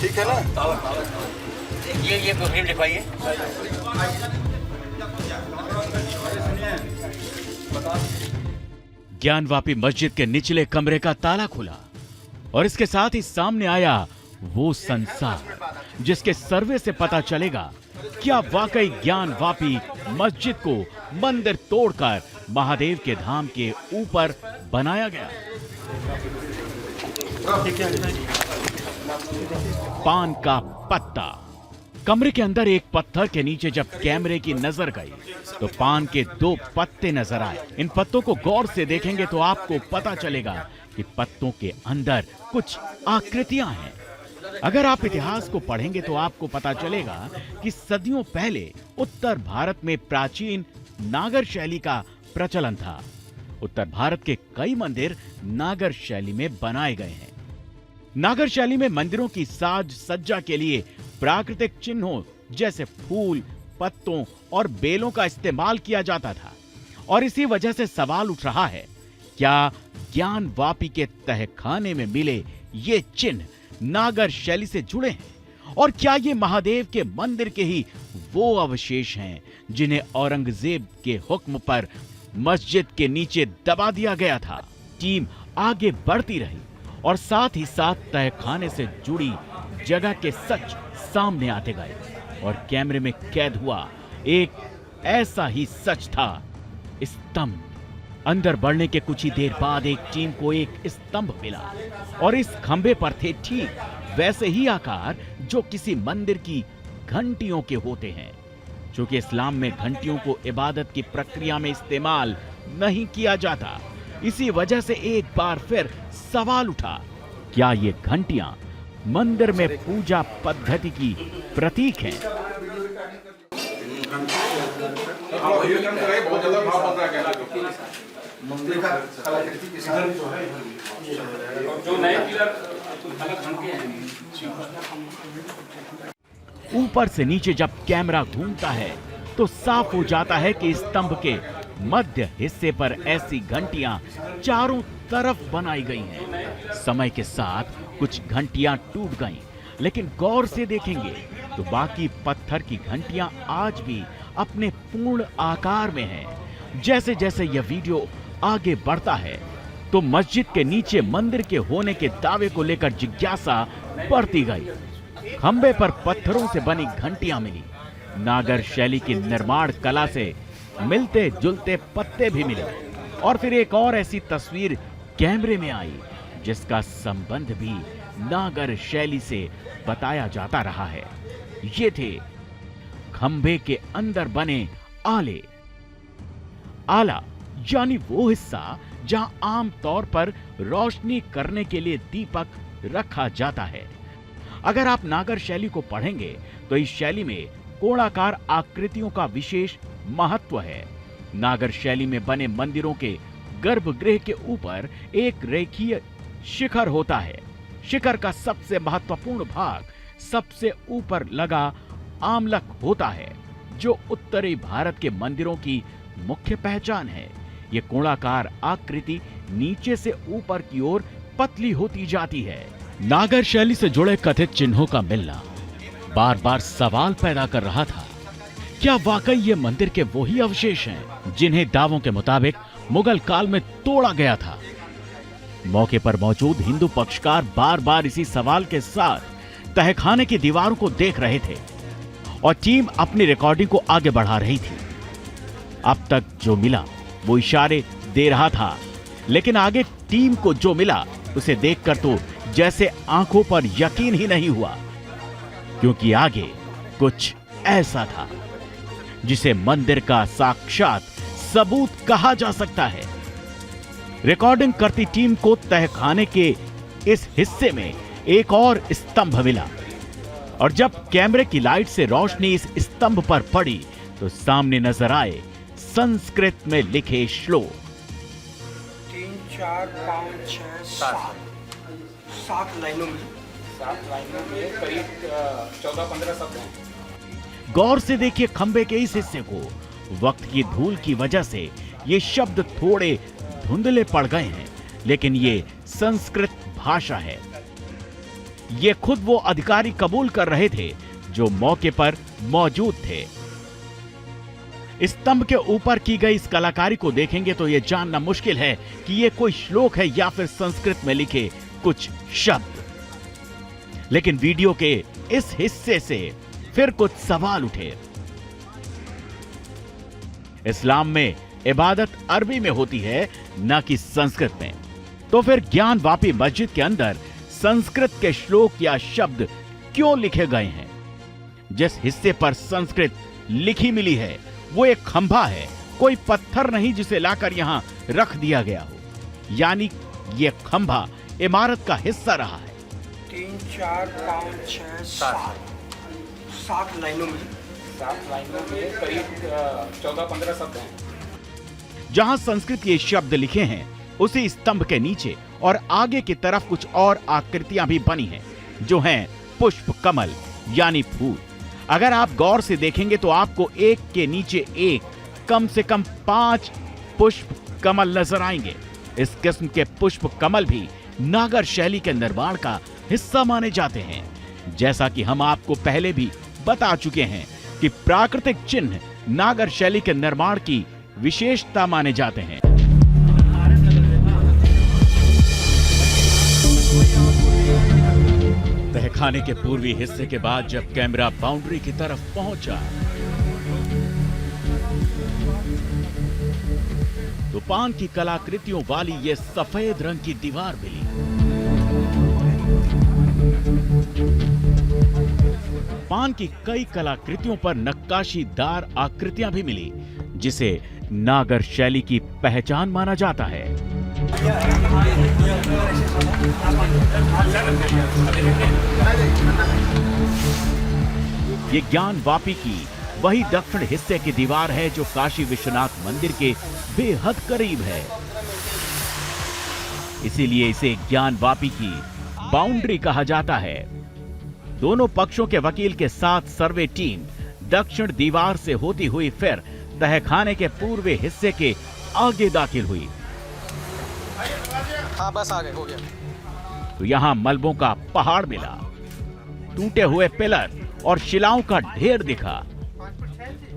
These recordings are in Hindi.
ठीक है ना? ये प्रोग्राम लिखवाइए। ज्ञानवापी मस्जिद के निचले कमरे का ताला खुला और इसके साथ ही सामने आया वो संसार जिसके सर्वे से पता चलेगा क्या वाकई ज्ञानवापी मस्जिद को मंदिर तोड़कर महादेव के धाम के ऊपर बनाया गया। पान का पत्ता। कमरे के अंदर एक पत्थर के नीचे जब कैमरे की नजर गई तो पान के 2 पत्ते नजर आए। इन पत्तों को गौर से देखेंगे तो आपको पता चलेगा कि पत्तों के अंदर कुछ आकृतियां हैं। अगर आप इतिहास को पढ़ेंगे तो आपको पता चलेगा कि सदियों पहले उत्तर भारत में प्राचीन नागर शैली का प्रचलन था। उत्तर भारत के कई मंदिर नागर शैली में बनाए गए हैं। नागर शैली में मंदिरों की साज सज्जा के लिए प्राकृतिक चिन्हों जैसे फूल, पत्तों और बेलों का इस्तेमाल किया जाता था और इसी वजह से सवाल उठ रहा है, क्या ज्ञानवापी के तहखाने में मिले ये चिन्ह नागर शैली से जुड़े हैं और क्या ये महादेव के मंदिर के ही वो अवशेष हैं जिन्हें औरंगजेब के हुक्म पर मस्जिद के नीचे दबा दिया गया था। टीम आगे बढ़ती रही और साथ ही साथ तहखाने से जुड़ी जगह के सच सामने आते गए और कैमरे में कैद हुआ एक ऐसा ही सच था, स्तंभ। अंदर बढ़ने के कुछ ही देर बाद एक टीम को एक स्तंभ मिला और इस खंबे पर थे ठीक वैसे ही आकार जो किसी मंदिर की घंटियों के होते हैं। चूंकि इस्लाम में घंटियों को इबादत की प्रक्रिया में इस्तेमाल नहीं किया जाता, इसी वजह से एक बार फिर सवाल उठा, क्या ये घंटियां मंदिर में पूजा पद्धति की प्रतीक हैं? ऊपर से नीचे जब कैमरा घूमता है तो साफ हो जाता है कि स्तंभ के मध्य हिस्से पर ऐसी घंटियां चारों तरफ बनाई गई हैं। समय के साथ कुछ घंटियां टूट गईं, लेकिन गौर से देखेंगे तो बाकी पत्थर की घंटियां आज भी अपने पूर्ण आकार में हैं। जैसे जैसे यह वीडियो आगे बढ़ता है तो मस्जिद के नीचे मंदिर के होने के दावे को लेकर जिज्ञासा बढ़ती गई। खंबे पर पत्थरों से बनी घंटियां मिली, नागर शैली की निर्माण कला से मिलते जुलते पत्ते भी मिले और फिर एक और ऐसी तस्वीर कैमरे में आई जिसका संबंध भी नागर शैली से बताया जाता रहा है। ये थे खंबे के अंदर बने आले। आला यानी वो हिस्सा जहां आम तौर पर रोशनी करने के लिए दीपक रखा जाता है। अगर आप नागर शैली को पढ़ेंगे तो इस शैली में कोणाकार आकृतियों का विशेष महत्व है। नागर शैली में बने मंदिरों के गर्भगृह के ऊपर एक रेखीय शिखर होता है। शिखर का सबसे महत्वपूर्ण भाग सबसे ऊपर लगा आमलक होता है, जो उत्तरी भारत के मंदिरों की मुख्य पहचान है। ये कोणाकार आकृति नीचे से ऊपर की ओर पतली होती जाती है। नागर शैली से जुड़े कथित चिन्हों का मिलना बार बार सवाल पैदा कर रहा था। क्या वाकई ये मंदिर के वही अवशेष हैं जिन्हें दावों के मुताबिक मुगल काल में तोड़ा गया था? मौके पर मौजूद हिंदू पक्षकार बार बार इसी सवाल के साथ तहखाने की दीवारों को देख रहे थे और टीम अपनी रिकॉर्डिंग को आगे बढ़ा रही थी। अब तक जो मिला वो इशारे दे रहा था, लेकिन आगे टीम को जो मिला उसे देखकर तो जैसे आंखों पर यकीन ही नहीं हुआ, क्योंकि आगे कुछ ऐसा था जिसे मंदिर का साक्षात सबूत कहा जा सकता है। रिकॉर्डिंग करती टीम को तहखाने के इस हिस्से में एक और स्तंभ मिला और जब कैमरे की लाइट से रोशनी इस स्तंभ पर पड़ी तो सामने नजर आए संस्कृत में लिखे श्लोक। 3, 4, 5, 6, 7 लाइनों में करीब 14-15 शब्द हैं। गौर से देखिए खंबे के इस हिस्से को। वक्त की धूल की वजह से ये शब्द थोड़े धुंधले पड़ गए हैं, लेकिन ये संस्कृत भाषा है। ये खुद वो अधिकारी कबूल कर रहे थे जो मौके पर मौजूद थे। स्तंभ के ऊपर की गई इस कलाकारी को देखेंगे तो यह जानना मुश्किल है कि यह कोई श्लोक है या फिर संस्कृत में लिखे कुछ शब्द। लेकिन वीडियो के इस हिस्से से फिर कुछ सवाल उठे। इस्लाम में इबादत अरबी में होती है, न कि संस्कृत में। तो फिर ज्ञानवापी मस्जिद के अंदर संस्कृत के श्लोक या शब्द क्यों लिखे गए हैं? जिस हिस्से पर संस्कृत लिखी मिली है वो एक खंभा है, कोई पत्थर नहीं जिसे लाकर यहां रख दिया गया हो। यानी ये खंभा इमारत का हिस्सा रहा है। 3 4 5 6 7 लाइनों में करीब 14-15 शब्द हैं। जहां संस्कृत के शब्द लिखे हैं उसी स्तंभ के नीचे और आगे की तरफ कुछ और आकृतियां भी बनी हैं, जो हैं पुष्प कमल यानी फूल। अगर आप गौर से देखेंगे तो आपको एक के नीचे एक कम से कम 5 पुष्प कमल नजर आएंगे। इस किस्म के पुष्प कमल भी नागर शैली के निर्माण का हिस्सा माने जाते हैं। जैसा कि हम आपको पहले भी बता चुके हैं कि प्राकृतिक चिन्ह नागर शैली के निर्माण की विशेषता माने जाते हैं। तहखाने के पूर्वी हिस्से के बाद जब कैमरा बाउंड्री की तरफ पहुंचा तो पान की कलाकृतियों वाली ये सफेद रंग की दीवार मिली। पान की कई कलाकृतियों पर नक्काशीदार आकृतियां भी मिली, जिसे नागर शैली की पहचान माना जाता है। ये ज्ञानवापी की वही दक्षिण हिस्से की दीवार है जो काशी विश्वनाथ मंदिर के बेहद करीब है। इसीलिए इसे ज्ञानवापी की बाउंड्री कहा जाता है। दोनों पक्षों के वकील के साथ सर्वे टीम दक्षिण दीवार से होती हुई फिर तहखाने के पूर्वी हिस्से के आगे दाखिल हुई। हाँ बस आ गए, हो गया। तो यहां मलबों का पहाड़ मिला, टूटे हुए पिलर और शिलाओं का ढेर दिखा।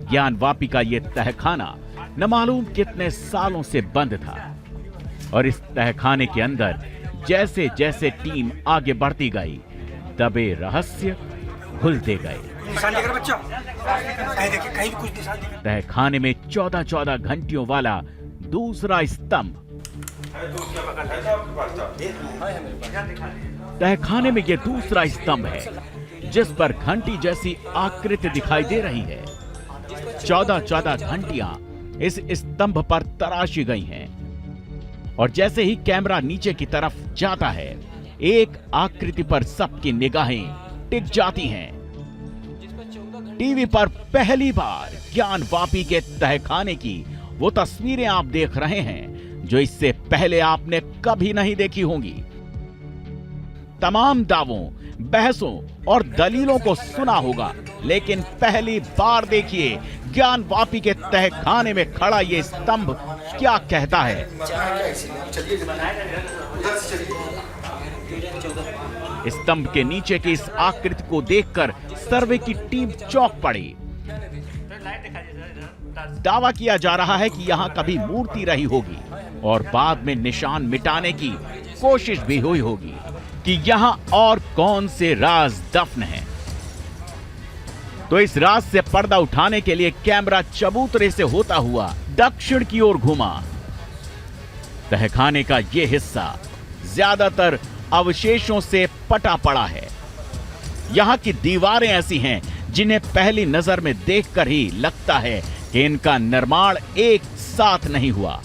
ज्ञानवापी का यह तहखाना न मालूम कितने सालों से बंद था और इस तहखाने के अंदर जैसे जैसे टीम आगे बढ़ती गई दबे रहस्य खुलते गए। तहखाने में 14-14 घंटियों वाला दूसरा स्तंभ। तहखाने में यह दूसरा स्तंभ है जिस पर घंटी जैसी आकृति दिखाई दे रही है। 14-14 घंटियां इस स्तंभ पर तराशी गई हैं और जैसे ही कैमरा नीचे की तरफ जाता है एक आकृति पर सबकी निगाहें टिक जाती हैं। टीवी पर पहली बार ज्ञानवापी के तहखाने की वो तस्वीरें आप देख रहे हैं जो इससे पहले आपने कभी नहीं देखी होंगी। तमाम दावों, बहसों और दलीलों को सुना होगा, लेकिन पहली बार देखिए ज्ञानवापी के तहखाने में खड़ा ये स्तंभ क्या कहता है। स्तंभ के नीचे की इस आकृति को देखकर सर्वे की टीम चौंक पड़ी। दावा किया जा रहा है कि यहां कभी मूर्ति रही होगी और बाद में निशान मिटाने की कोशिश भी हुई होगी कि यहां और कौन से राज दफन हैं। तो इस राज से पर्दा उठाने के लिए कैमरा चबूतरे से होता हुआ दक्षिण की ओर घुमा। तहखाने का यह हिस्सा ज्यादातर अवशेषों से पटा पड़ा है। यहां की दीवारें ऐसी हैं जिन्हें पहली नजर में देखकर ही लगता है कि इनका निर्माण एक साथ नहीं हुआ।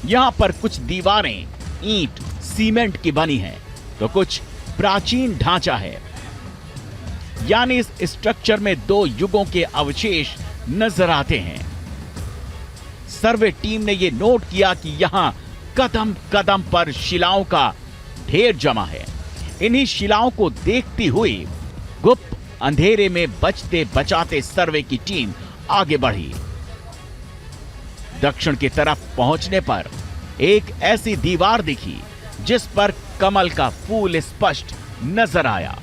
यहां पर कुछ दीवारें ईंट, सीमेंट की बनी हैं, तो कुछ प्राचीन ढांचा है। यानी इस स्ट्रक्चर में 2 युगों के अवशेष नजर आते हैं। सर्वे टीम ने यह नोट किया कि यहां कदम कदम पर शिलाओं का ढेर जमा है। इन्हीं शिलाओं को देखती हुई गुप्त अंधेरे में बचते बचाते सर्वे की टीम आगे बढ़ी। दक्षिण की तरफ पहुंचने पर एक ऐसी दीवार दिखी जिस पर कमल का फूल स्पष्ट नजर आया।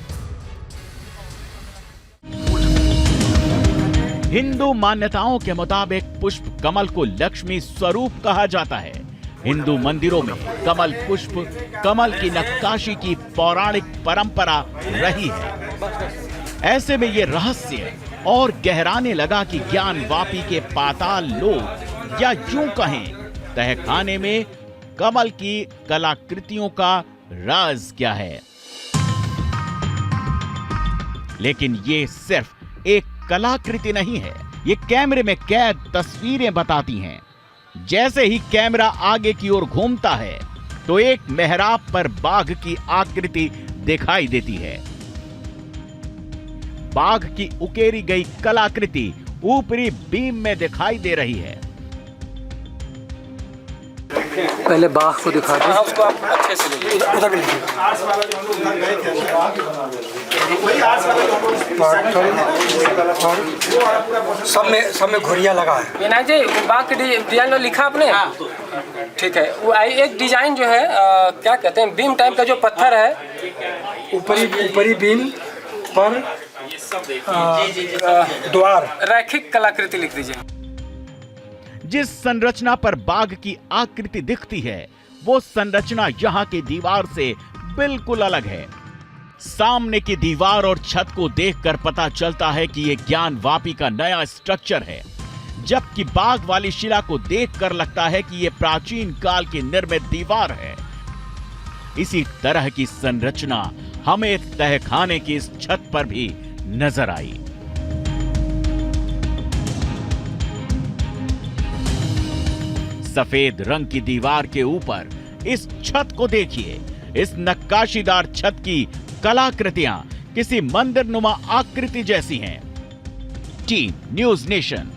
हिंदू मान्यताओं के मुताबिक पुष्प कमल को लक्ष्मी स्वरूप कहा जाता है। हिंदू मंदिरों में कमल पुष्प कमल की नक्काशी की पौराणिक परंपरा रही है। ऐसे में ये रहस्य और गहराने लगा कि ज्ञानवापी के पाताल लोक या यूं कहें तहखाने में कमल की कलाकृतियों का राज क्या है। लेकिन ये सिर्फ एक कलाकृति नहीं है, ये कैमरे में कैद तस्वीरें बताती हैं। जैसे ही कैमरा आगे की ओर घूमता है तो एक मेहराब पर बाघ की आकृति दिखाई देती है। बाघ की उकेरी गई कलाकृति ऊपरी बीम में दिखाई दे रही है। पहले बाघ को दिखा दो। हाँ, उसको आप अच्छे से लीजिए। उधर भी लीजिए। सब में घुरिया लगा है। विनायक जी, बाघ के डिजाइन लिखा आपने? ठीक है। वो एक डिजाइन जो है क्या कहते हैं, बीम टाइप का जो पत्थर है, ऊपरी बीम पर द्वार रैखिक कलाकृति लिख दीजिए। जिस संरचना पर बाघ की आकृति दिखती है वो संरचना यहाँ की दीवार से बिल्कुल अलग है। सामने की दीवार और छत को देखकर पता चलता है कि ये ज्ञानवापी का नया स्ट्रक्चर है, जबकि बाघ वाली शिला को देखकर लगता है कि ये प्राचीन काल की निर्मित दीवार है। इसी तरह की संरचना हमें तहखाने की इस छत पर भी नजर आई। सफेद रंग की दीवार के ऊपर इस छत को देखिए। इस नक्काशीदार छत की कलाकृतियां किसी मंदिर नुमा आकृति जैसी हैं। Team news nation.